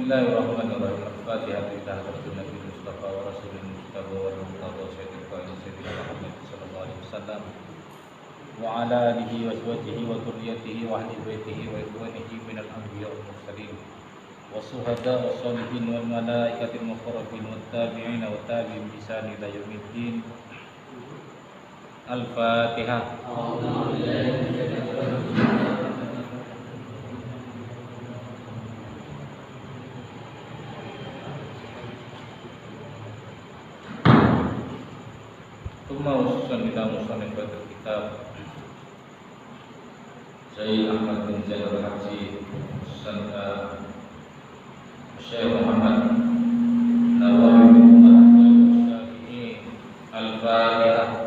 Bismillahirrahmanirrahim. Al-Fatihah. Bismillahirrahmanirrahim. Nabi Mustafa wa Rasulul Mustafa wa Al-Muqtada Sayyidil Qaidin Sayyidina Muhammad sallallahu alaihi wasallam wa ala alihi wa azwajihi wa dhurriyyatihi wa ahli baitihi wa ikhwanihi minal anbiya wal mursalin wa syuhada wa sholihin wal malaikatil muqarrabin wat tabi'ina wa tabi'in bi ihsan ila yaumiddin. Al-Fatihah. Khususan kita musannif pada kitab Syekh Ahmad bin Zaid Al-Haji Syekh Muhammad Nawawi bin Muhammad Syafi'i. Al-Fatihah.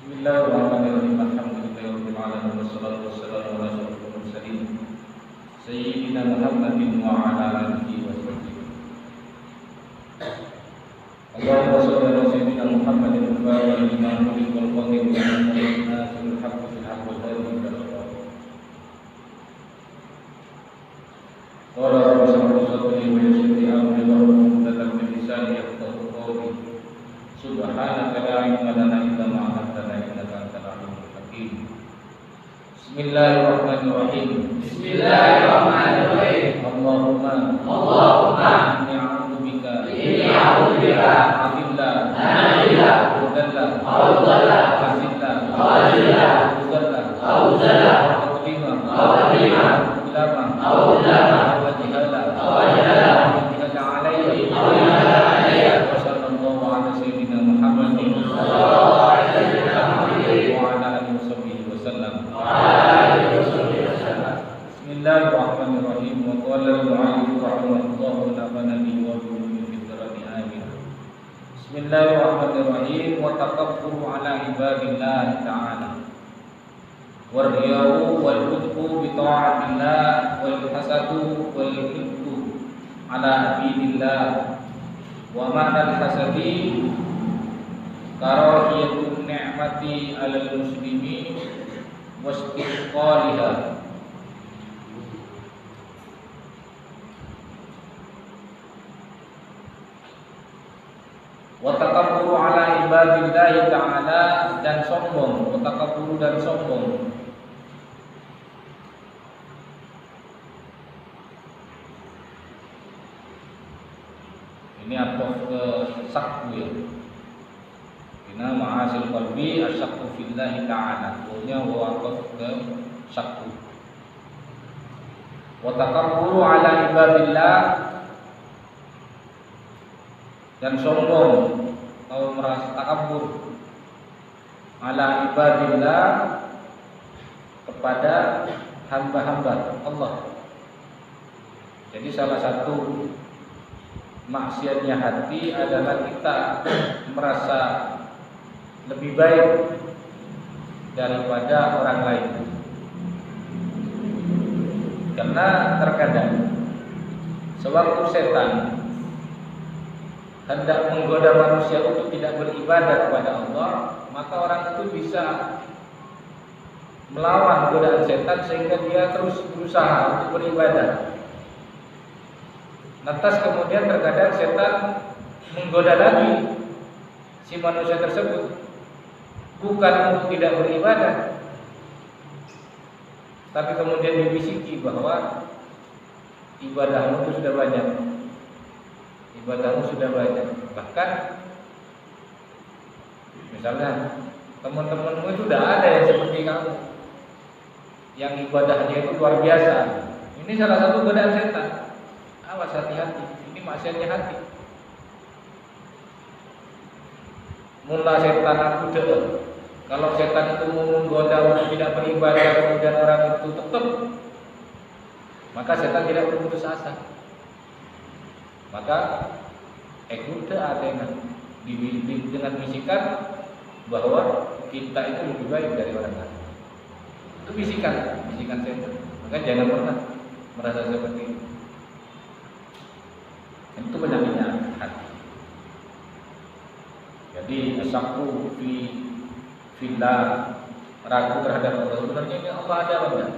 Bismillahirrahmanirrahim. Alhamdulillahirabbil alamin wassalatu wassalamu ala asyrofil mursalin sayyidina Muhammadin wa ala alihi wa sahbihi. Allahumma shalli ala sayyidina Muhammadin wa ala alihi wa sahbihi wal qadhi wa nasil haqqi bil haqqi wal hadi ila sirat. Qala rabbi shrah li sadri wa yassir li amri wahlul 'uqdatam min lisani yafqahu qawli. Subhanaka la ilma lana illa ma 'allamtana innaka antal alimul hakim. Bismillahirrahmanirrahim. Bismillahirrahmanirrahim. Allahumma inni a'udzubika adilla udalla uzalla udlima ulama wajihala alayya wa sallallahu ala sayyidina Muhammadin wa ala alihi wa sallam. Bismillahirrahmanirrahim. Wa qala al-mu'allif rahimahullahu ta'ala wa bi dzarani amin. Bismillahirrahmanirrahim. Wa takabburu ala ibadillah ta'ala wal riya'u wal udbu bi ta'atillah wal hasadu wal hibbu ala abidillah. Wa ma'na al-hasadi karahiyatun ni'mati 'alal muslimin wastiqaliha. Wa takabburu ala ibadillahi ta'ala, dan sombong. Wa takabburu dan sombong. Ini atof ke sakku ya. Inna ma'asil qalbi asyakku fillahi ta'ala. Pokoknya wa atof ke sakku. Wa takabburu ala ibadillah, dan sombong atau merasa takabur ala ibadillah, kepada hamba-hamba Allah. Jadi salah satu maksiatnya hati adalah kita merasa lebih baik daripada orang lain. Karena terkadang sewaktu setan hendak menggoda manusia untuk tidak beribadah kepada Allah, maka orang itu bisa melawan godaan setan sehingga dia terus berusaha untuk beribadah. Lantas kemudian terkadang setan menggoda lagi si manusia tersebut, bukan untuk tidak beribadah, tapi kemudian dibisiki bahwa ibadahmu itu sudah banyak, ibadahmu sudah banyak. Bahkan Misalnya teman-temanmu itu udah ada yang seperti kamu, yang ibadahnya itu luar biasa. Ini salah satu godaan setan. Awas, hati-hati. Ini maksiatnya hati. Mula setan aku deh. Kalau setan itu menggoda untuk tidak beribadah, kemudian orang itu tetap, maka setan tidak berputus asa. Maka kuda dengan dengan bisikan bahwa kita itu lebih baik dari orang lain. Itu bisikan setan. Maka jangan pernah merasa seperti itu. Itu penyakitnya hati. Jadi asyaku fillah, ragu terhadap Allah. Sebenarnya ini Allah ada apa enggak?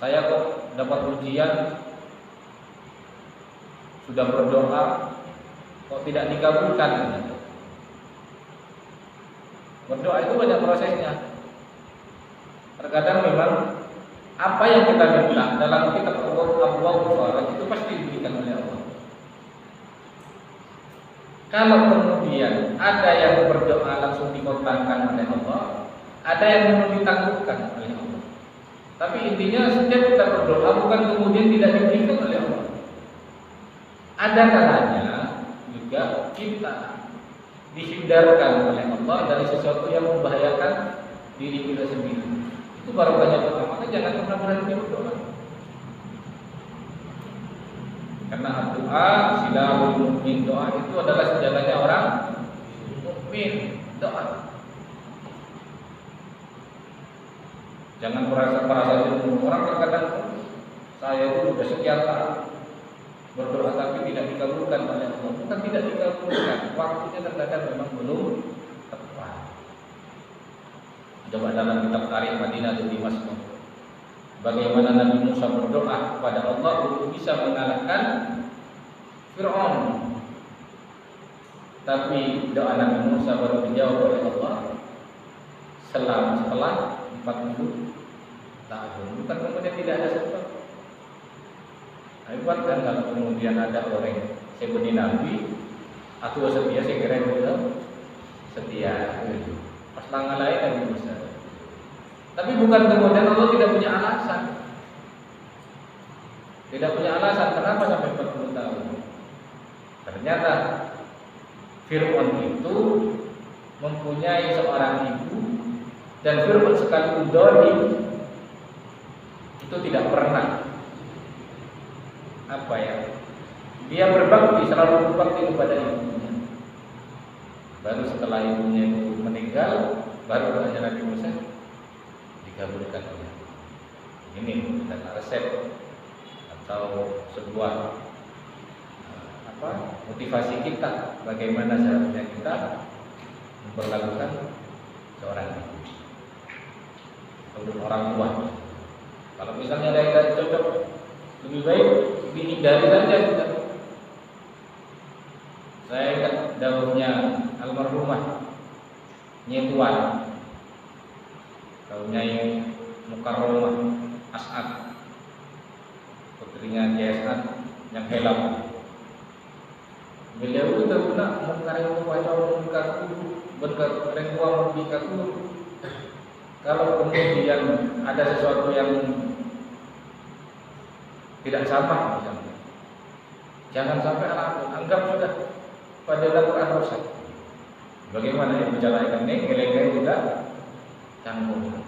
Saya kok dapat ujian, sudah berdoa, kok tidak dikabulkan? Berdoa itu banyak prosesnya. Terkadang memang apa yang kita minta dalam kitab Allah itu pasti diberikan oleh Allah. Kalau kemudian ada yang berdoa langsung dikotakan oleh Allah, ada yang memang ditangguhkan oleh Allah. Tapi intinya setiap kita berdoa bukan kemudian tidak diberikan oleh Allah. Ada kalanya juga kita dihindarkan oleh Allah dari sesuatu yang membahayakan diri kita sendiri. Itu baru banyak doa. Maka jangan pernah berhenti berdoa. Karena doa silahul mukmin, doa itu adalah senjatanya orang mukmin. Doa. Jangan merasa jenuh. Orang terkadang saya itu sudah sekian tahun berdoa tapi tidak dikabulkan oleh Allah. Bukan tidak dikabulkan, waktunya terkadang memang belum tepat. Coba dalam kitab Tarikh Madinah di Masmur, bagaimana Nabi Musa berdoa kepada Allah untuk bisa mengalahkan Fir'aun. Tapi doa Nabi Musa baru dijawab oleh Allah setelah 40 tahun. Bukan kemudian tidak ada sesuatu. Hebat kan kalau kemudian ada orang seperti Nabi atau setia, saya kira itu setia. Pas tangan lain Nabi Musa. Tapi bukan kemudian Allah tidak punya alasan. Tidak punya alasan kenapa sampai 40 tahun. Ternyata Fir'aun itu mempunyai seorang ibu, dan Fir'aun sekalipun dolim itu tidak pernah dia berbakti, selalu berbakti kepada ibunya. Baru setelah ibunya itu meninggal, baru doanya Nabi Musa dikabulkan. Ini adalah resep atau sebuah motivasi kita bagaimana seharusnya kita memperlakukan seorang ibu atau orang tua. Kalau misalnya ada yang tidak cocok, lebih baik dihindari saja kita. Saya ingat daunnya almarhumah Nyetuan, daunnya yang Mukarramah As'ad, putrinya As'ad yang helam. Beliau itu terkena mengkareng wajah mengkaku, berkareng uang mengkaku. Kalau kemudian ada sesuatu yang tidak sama misalnya, jangan sampai anggap sudah pada Al-Quran rusak. Bagaimana yang bicara ini, nilai-nilai juga canggung.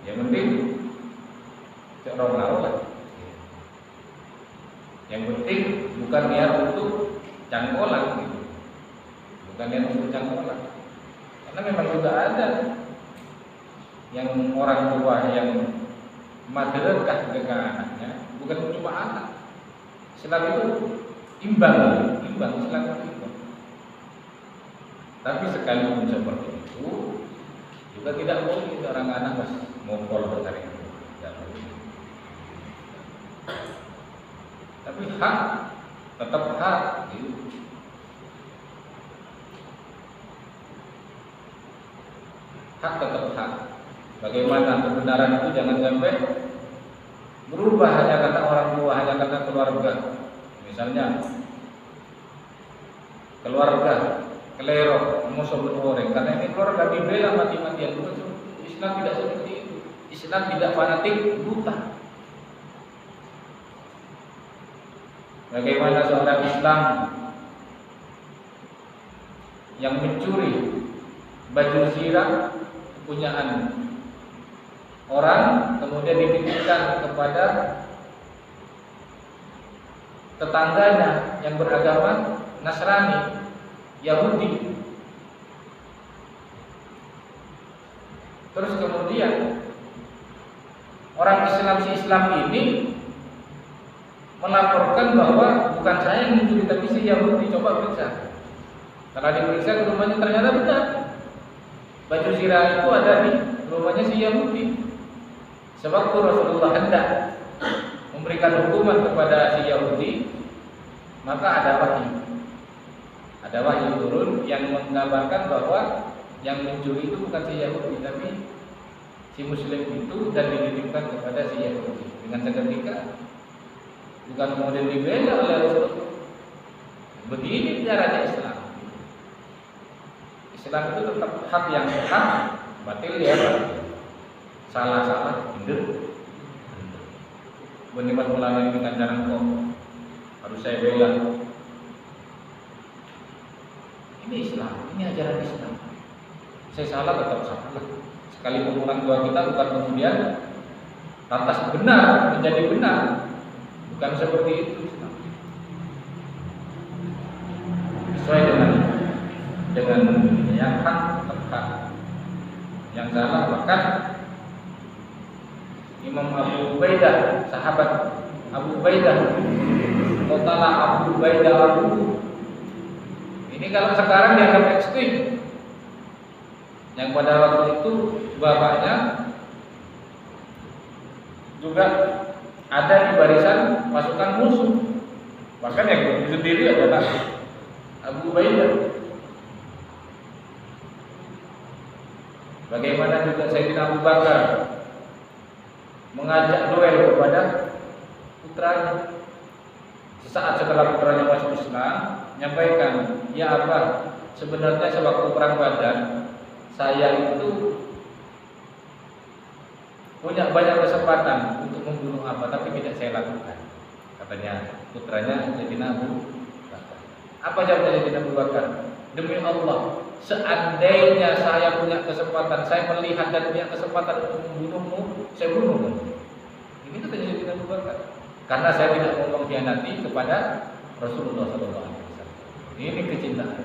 Yang penting orang lah. Yang penting bukan niat untuk cangkolan gitu. Bukan niat untuk cangkolan. Karena memang juga ada yang orang tua yang madrasah ke anaknya, bukan cuma anak. Islam itu imbang, Islam itu imbang. Tapi sekalipun seperti itu, juga tidak boleh orang anak mas ngompol bertarik itu. Tidak boleh. Tapi hak tetap hak. Gitu. Hak tetap hak. Bagaimana kebenaran itu jangan sampai berubah hanya karena orang tua, hanya karena keluarga. Misalnya keluarga, kelero, musuh bergoreng. Karena ini keluarga dibela mati-matian. Islam tidak seperti itu. Islam tidak fanatik buta. Bagaimana seorang Islam yang mencuri baju zirah kepunyaan orang, kemudian dititipkan kepada tetangganya yang beragama Nasrani, Yahudi. Terus kemudian orang Islam ini melaporkan bahwa bukan saya yang mencuri tapi si Yahudi. Coba periksa. Setelah diperiksa ke rumahnya ternyata benar. Baju zirah itu ada di rumahnya si Yahudi. Sebab Rasulullah hendak memberikan hukuman kepada si Yahudi, maka ada wahyu. Ada wahyu turun yang menggambarkan bahwa yang mencuri itu bukan si Yahudi tapi si Muslim itu, dan dititipkan kepada si Yahudi. Dengan seketika bukan kemudian dibela oleh Rasulullah. Begini caranya Islam. Islam itu tetap hak yang hak, batil ya batil. Salah hidup. Benih mas mulai ini kancaran kok harus saya bela. Ini Islam, ini ajaran Islam. Saya salah tetap salah. Sekalipun orang tua kita bukan kemudian lantas benar menjadi benar, bukan seperti itu Islam. Sesuai dengan yang hak tepat, yang salah bahkan Imam Abu Ubaidah, sahabat Abu Ubaidah, Qatala Abu Ubaidah Abu. Ini kalau sekarang dianggap ekstrim. Yang pada waktu itu bapaknya juga ada di barisan pasukan musuh. Bahkan yang bunuh sendiri adalah Abu Ubaidah. Bagaimana juga Sayyidina Abu Bakar mengajak duel kepada putranya. Sesaat setelah putranya masuk Islam, menyampaikan, "Ya Abah, sebenarnya sewaktu perang Badar, saya itu punya banyak kesempatan untuk membunuh Abah, tapi tidak saya lakukan." Katanya putranya Sayyidina Abu Bakar. Apa jawabnya Sayyidina Abu Bakar? "Demi Allah, seandainya saya punya kesempatan, saya melihat dan punya kesempatan untuk membunuhmu, saya bunuhmu." Ini katanya Sayyidina Abu Bakar. Karena saya tidak mau mengkhianati kepada Rasulullah SAW. Ini kecintaan.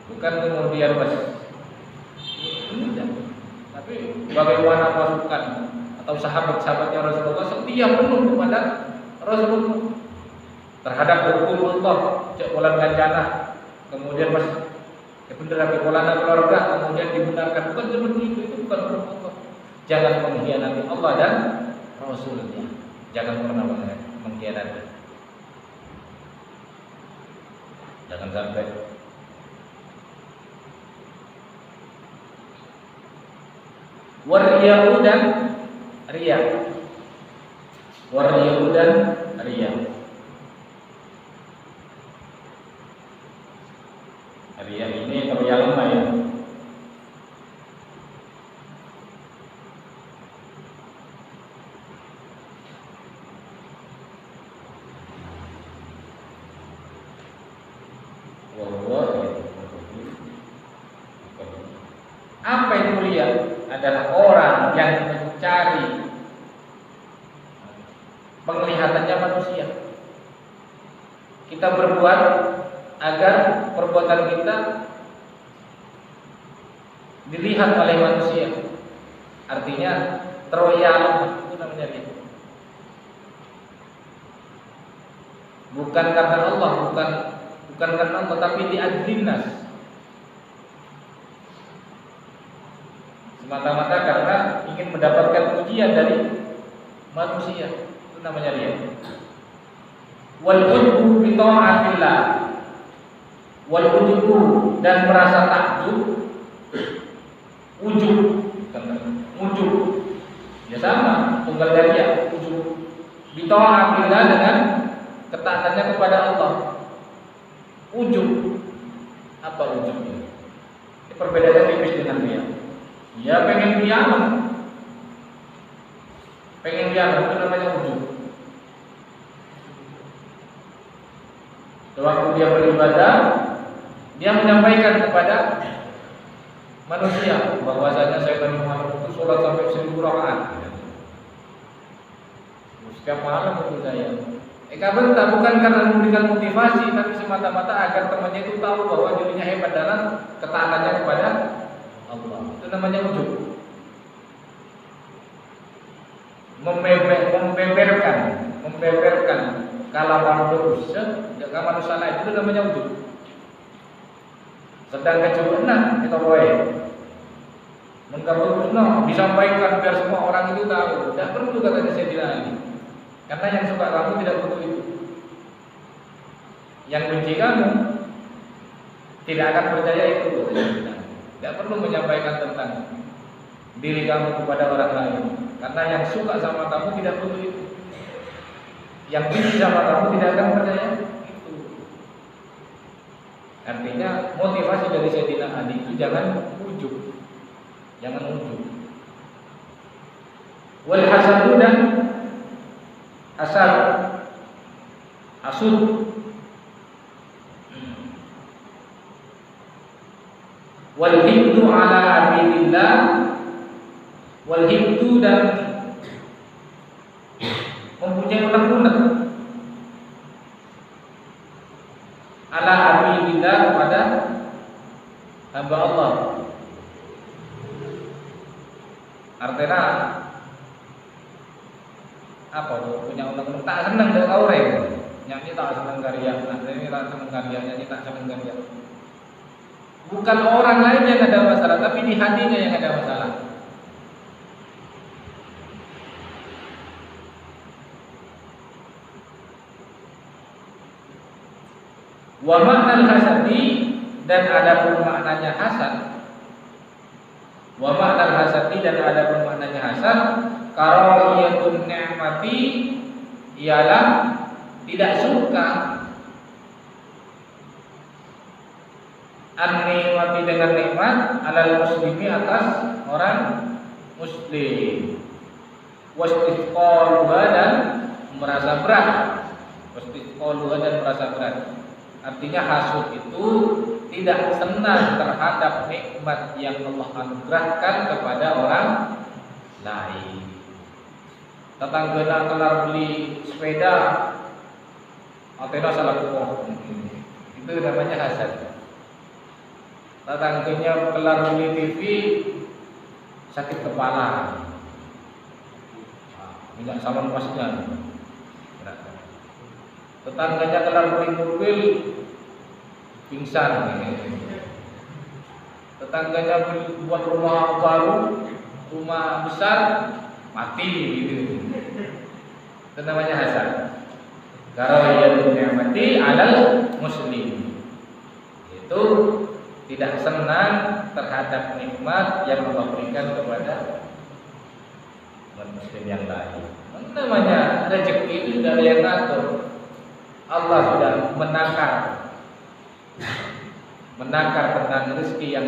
Bukan kemudian ini tidak. Tapi bagaimana pasukan atau sahabat-sahabatnya Rasulullah setia penuh kepada Rasulullah terhadap hukum Allah, cek bulan kancana, kemudian mas benar kebolana keluarga, kemudian dibenarkan. Bukan seperti itu bukan hukum Allah. Jangan mengkhianati Allah dan Rasulnya. Jangan pernah mengkhianati. Jangan sampai. Wariyau dan riya. Wariyau dan riya. Riya ini riya lemah ya. Apa itu riya? Adalah orang yang mencari penglihatannya manusia. Kita berbuat agar perbuatan kita dilihat oleh manusia. Artinya teroyal, itu namanya riya. Bukan karena Allah, bukan karena Allah, tapi diadlinas. Semata-mata karena ingin mendapatkan pujian dari manusia. Itu namanya riya. Wal ujbu bi ta'atillah. Wal ujbu, dan merasa takjub, ujub. Ya sama, tunggal dari ya, ujub. Bi ta'atillah, dengan ketaatannya kepada Allah. Ujub, apa ujubnya? Perbedaannya tipis dengan dia. Dia pengen piano, itu namanya ujub. Waktu dia beribadah, dia menyampaikan kepada manusia bahwasanya saya Nabi Muhammad itu sholat sampai 1000 rakaat. Setiap malam itu saya. Bentar, bukan karena memberikan motivasi, tapi semata-mata agar temannya itu tahu bahwa dirinya hebat dalam ketaatannya kepada Allah. Itu namanya ujub. Membeberkan kalawan dosa, kalawan salah itu namanya ujub. Sedang kejujuran itu boleh. Mengkabulkan disampaikan biar semua orang itu tahu. Tidak perlu katanya saya bilang ini. Karena yang suka kamu tidak butuh itu. Yang benci kamu tidak akan percaya itu. Tidak perlu menyampaikan tentang diri kamu kepada orang lain. Karena yang suka sama kamu tidak butuh itu. Yang benci sama kamu tidak akan percaya itu. Artinya motivasi dari Sayyidina Ali itu jangan ujub. Jangan ujub. Wal hasadu dan hasad, hasud. Wal hibdu ala abilillah, wal hibdu dan mempunyai unek-unek ala abilillah kepada hamba Allah. Artinya apa tuh? Punya unek-unek tak senang dengan orang. Nyanyi tak senang karya, ini tak senang karya, nyanyi tak senang karya. Bukan orang lain yang ada masalah, tapi di hatinya yang ada masalah. Wa maknal hasadi dan adapun maknanya hasad. Wa maknal hasadi dan adapun maknanya hasad, karahiyatun ni'mati ialah tidak suka an-ni'mati dengan nikmat alal muslimi atas orang muslim. Wastisqaluha dan merasa berat. Wastisqaluha dan merasa berat. Artinya hasud itu tidak senang terhadap nikmat yang Allah anugerahkan kepada orang lain. Tetangga kelar beli sepeda, atena salah kupoh. Itu namanya hasad. Tetangganya kelar beli TV, sakit kepala, minyak salon masnya. Tetangganya kelar beli mobil, pingsan. Tetangganya buat rumah baru, rumah besar, mati gitu. Itu namanya hasad. Karahiyatun ni'mati alal muslim. Itu tidak senang terhadap nikmat yang Allah berikan kepada umat muslim yang lain. Namanya rezeki itu sudah ada yang ngatur. Allah sudah menakar tentang rezeki yang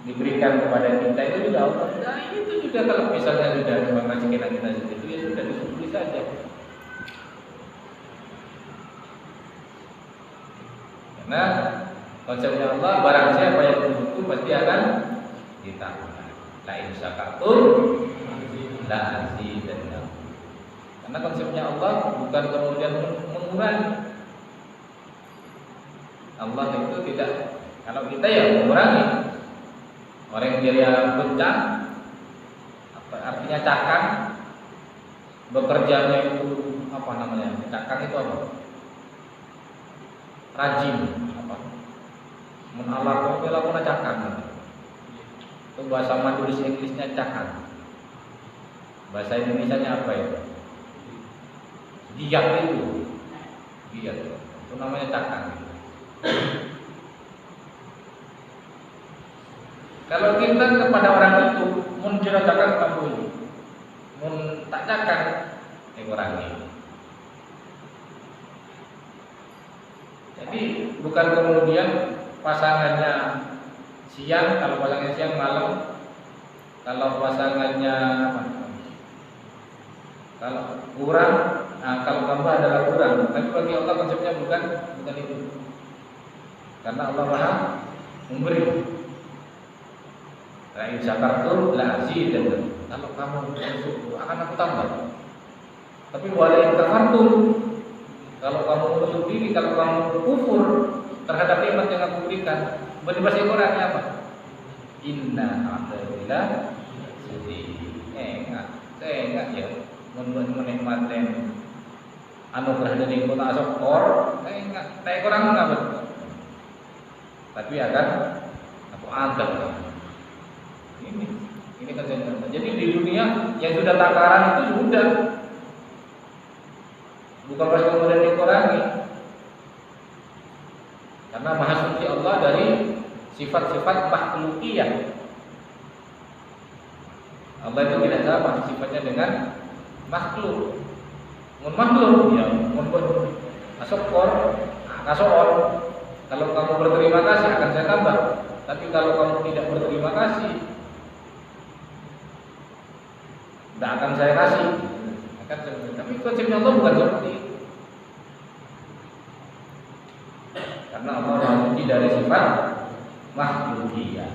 diberikan kepada kita itu sudah Allah. Nah, itu sudah kalau misalnya sudah memang rezeki kita itu ya sudah disyukuri saja. Karena konsepnya Allah, barang siapa yang bersyukur pasti akan ditambah. La in syakartum la azidannakum. Karena konsepnya Allah bukan kemudian mengurangi. Allah itu tidak, kalau kita ya mengurangi. Orang yang dia bencang, artinya cakang, bekerjanya itu apa namanya? Cakang itu apa? Rajin. Menalak itu lakukan cakang. Itu bahasa Madulis Inggrisnya cakang. Bahasa Indonesianya apa ya? Giat itu. Giat. Itu namanya cakang. Kalau kita kepada orang itu mun kira cakang kamu, mun tak cakang, orang ini. Jadi bukan kemudian pasangannya siang, kalau pasangannya siang malam, kalau pasangannya kalau kurang, nah, kalau tambah adalah kurang. Tapi bagi Allah konsepnya bukan itu. Karena Allah Maha memberi. La in syakartum la azidannakum. Kalau kamu bersyukur akan aku tambah. Tapi wala in kafartum, kalau kamu menutup diri, kalau kamu kufur terhadap nikmat yang aku berikan, bahasa Qurannya apa? Inna a'tadina sedih. Enggak ya. Menikmati anugerah dari kota Asokor, enggak. Kurang apa? Tapi akan aku anggap. Ini kan saya. Jadi di dunia yang sudah takaran itu sudah, bukan pas kemudian dikurangi. Karena maha suci Allah dari sifat-sifat makhlukiyah. Allah itu tidak sama sifatnya dengan makhluk. Makhluk ya, asokor, kasoon. Kalau kamu berterima kasih akan saya tambah. Tapi kalau kamu tidak berterima kasih, tidak akan saya kasih. Tapi konsepnya Allah bukan seperti itu. Karena Allah maha suci dari sifat makhlukiyah.